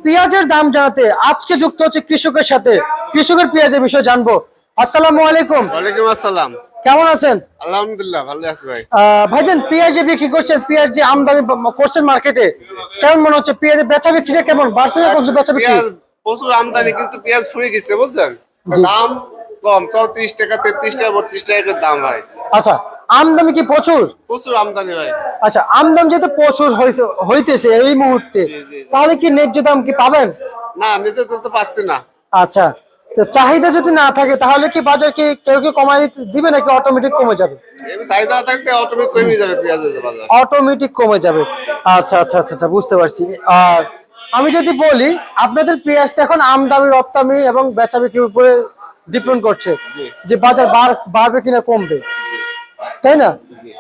পেঁয়াজের দাম জানাতে আজকে যুক্ত হচ্ছে কৃষকের সাথে, কৃষকের পেঁয়াজের বিষয় জানবো। আসসালামু আলাইকুম। ওয়ালাইকুম আসসালাম। কেমন আছেন? আলহামদুলিল্লাহ ভালো আছি ভাই। ভাইজান, পেঁয়াজ যে বিক্রি করছেন, পেঁয়াজ যে আমদানি করছেন মার্কেটে, কেমন মনে হচ্ছে? পেঁয়াজের বেচা বিক্রিটা কেমন? বাড়ছে না কমছে বেচা বিক্রি? পেঁয়াজ প্রচুর আমদানি, কিন্তু পেঁয়াজ ফুরিয়ে গেছে বুঝছেন। জি। দাম কম, 34 টাকা 33 টাকা 32 টাকা করে দাম ভাই। আচ্ছা, আমদানি কি প্রচুর? প্রচুর আমদানি ভাই। আচ্ছা, আমদানি যেহেতু প্রচুর হইতেছে এই মুহূর্তে, জি, জি। তাহলে কি ন্যায্য দাম কি পাবেন? না, নিজে তো পাচ্ছি না। আচ্ছা, তো চাহিদা যদি না থাকে তাহলে কি বাজার কি কেউ কি কমাই দিবে নাকি অটোমেটিক কমে যাবে? এই চাহিদা না থাকতে অটোমেটিক কমে যাবে পেঁয়াজের বাজার। অটোমেটিক কমে যাবে। আচ্ছা আচ্ছা আচ্ছা আচ্ছা, বুঝতে পারছি। আর আমি যদি বলি, আপনাদের পেঁয়াজটা এখন আমদানি রপ্তানি এবং বেচা বিক্রির উপরে ডিপেন্ড করছে জি। যে বাজার বাড়বে কিনা কমবে, তাই না?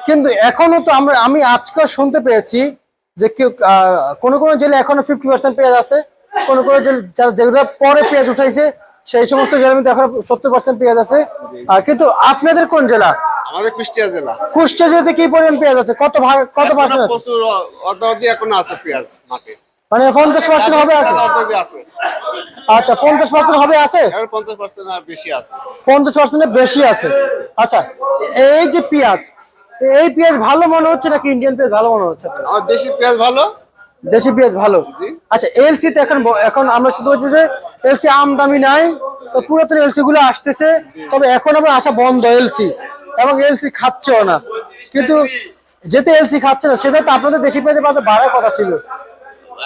কিন্তু এখনো তো আমি আজকে শুনতে পেয়েছি যে কেউ কোন কোন জেলে এখনো 50% পেঁয়াজ আছে, কোন কোন জেলে যেগুলো পরে পেঁয়াজ উঠাইছে সেই সমস্ত জেলার মধ্যে এখনো 70% পেঁয়াজ আছে। কিন্তু আপনাদের কোন জেলা? আমাদের কুষ্টিয়া জেলা। কুষ্টিয়া জেলাতে কি পরিমাণ পেঁয়াজ আছে? কত পার্সেন্ট আছে? প্রচুর অর্ধ এখনো আছে পেঁয়াজ মাঠে। মানে 50% হবে আছে? অর্ধ আছে। আচ্ছা, 50% হবে আছে? এখন 50% আর বেশি আছে। 50% বেশি আছে। আচ্ছা, এই যে পেঁয়াজ, এই পেঁয়াজ ভালো মনে হচ্ছে নাকি ইন্ডিয়ান পেঁয়াজ ভালো মনে হচ্ছে? আমার দেশি পেঁয়াজ ভালো। দেশি পেঁয়াজ ভালো। জি। আচ্ছা, এলসি তো এখন আমরা শুধু বলছি যে এলসি আমদানি নাই, তো পুরাতন এলসি গুলো আসতেছে, তবে এখন আবার আসা বন্ধ এলসি, এবং এলসি খাচ্ছেও না। কিন্তু যেতে এলসি খাচ্ছে না, সেটা তো আপনাদের দেশি পেঁয়াজের বাজার বাড়ার কথা ছিল।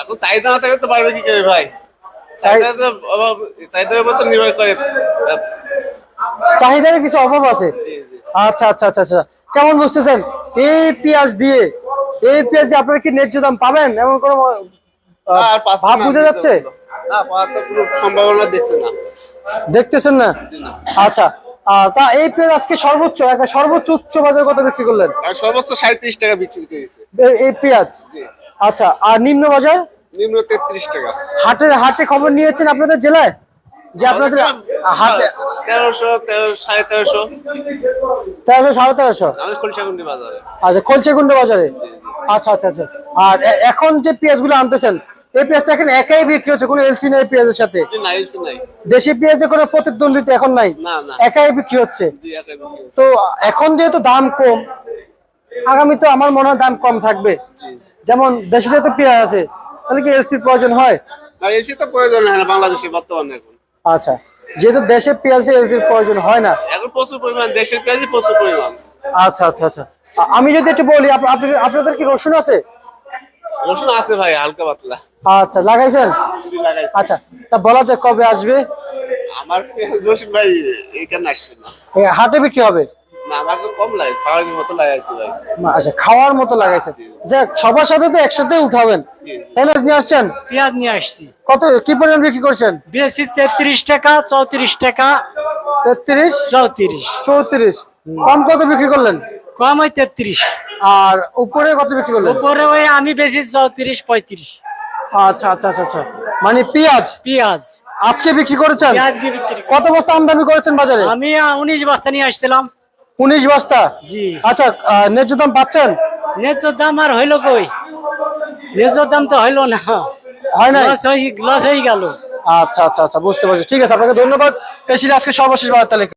এখন চাহিদা না থাকলে তো পারবে কি করে ভাই? চাহিদার উপর তো নির্ভর করে। চাহিদার কিছু অভাব আছে। জি, জি। আচ্ছা আচ্ছা আচ্ছা আচ্ছা, কেমন বুঝতেছেন? এই পেঁয়াজ দিয়ে আপনারা কি ন্যায্য দাম পাবেন এমন কোনো আর পাচ্ছি ভাব না, বুঝা যাচ্ছে? না, পাওয়ার তো কোনো সম্ভাবনা দেখছে না। দেখতেছেন না? আচ্ছা, তা এই পেঁয়াজ আজকে সর্বোচ্চ উচ্চ বাজার কত বিক্রি করলেন? আর সর্বোচ্চ 37 টাকা বিক্রি করেছে। এই পেঁয়াজ? জি। আচ্ছা, আর নিম্ন বাজার? নিম্ন 33 টাকা। হাটে খবর নিয়েছেন আপনাদের জেলায় যে আপনাদের হাটে 1300 1350 1300 1350? আমাদের খলসাগুন্ডি বাজারে। আচ্ছা, খলচেকুন্ড বাজারে। আচ্ছা আচ্ছা আচ্ছা। আর এখন যে পেঁয়াজগুলো আনতেছেন, এই পেঁয়াজটা এখন একাই বিক্রি হচ্ছে, কোনো এলসি নেই পেঁয়াজের সাথে? জি, নাই নাই। দেশি পেঁয়াজের কোনো প্রতিদ্বন্দ্বিতা এখন নাই, না, না। একাই বিক্রি হচ্ছে। জি, এটা বিক্রি হচ্ছে। তো এখন যেহেতু দাম কম, আগামী তো আমার মনে হয় দাম কম থাকবে। যেমন দেশে যেহেতু পেঁয়াজ আছে, তাহলে কি এলসির প্রয়োজন হয়? না, এসি তো প্রয়োজন হয় না বাংলাদেশে বর্তমানে এখন। আচ্ছা, যেহেতু দেশে পেঁয়াজে এলসির প্রয়োজন হয় না। এখন প্রচুর পরিমাণ দেশের পেঁয়াজই প্রচুর পরিমাণ। আচ্ছা আচ্ছা আচ্ছা, আমি যদি একটু বলি, আপনাদের কি রসুন আছে? রসুন আছে ভাই, হালকা পাতলা। আচ্ছা, লাগাইছেন? জি, লাগাইছি। আচ্ছা, তা বলা যায় কবে আসবে? আমার রসুন ভাই এখানে আসছে না। হাটে বিক্রি হবে? না, আমার তো কম লাগে, খাওয়ার মতো লাগাইছি ভাই। আচ্ছা, খাওয়ার মতো লাগাইছেন। যাক, সবার সাথে তো একসাথে উঠাবেন, তাই না? নিয়ে আসছেন? পেঁয়াজ নিয়ে আসছি, কি পরিমাণ বিক্রি করছেন? বেশি 33 টাকা 34 টাকা 33 34, 34। কম কত বিক্রি করলেন? কম ওই 33, আর উপরে কত বিক্রি করলেন? উপরে ওই আমি বেশি 34 35। আচ্ছা আচ্ছা আচ্ছা আচ্ছা, মানে পেঁয়াজ পেঁয়াজ আজকে বিক্রি করেছেন? আজকে বিক্রি করি। কত বস্তা আমদানি করেছেন বাজারে? আমি 19 বস্তা নিয়ে আসছিলাম। 19 বস্তা? জি। আচ্ছা, ন্যায্য দাম পাচ্ছেন? ন্যায্য দাম আর হইলো কই? ন্যায্য দাম তো হইলো না, হয় নাই? লস হয়ে গেল। আচ্ছা আচ্ছা আচ্ছা, বুঝতে পারছি। ঠিক আছে, আপনাকে ধন্যবাদ। এই ছিল আজকে সর্বশেষ বাজার তালিকা।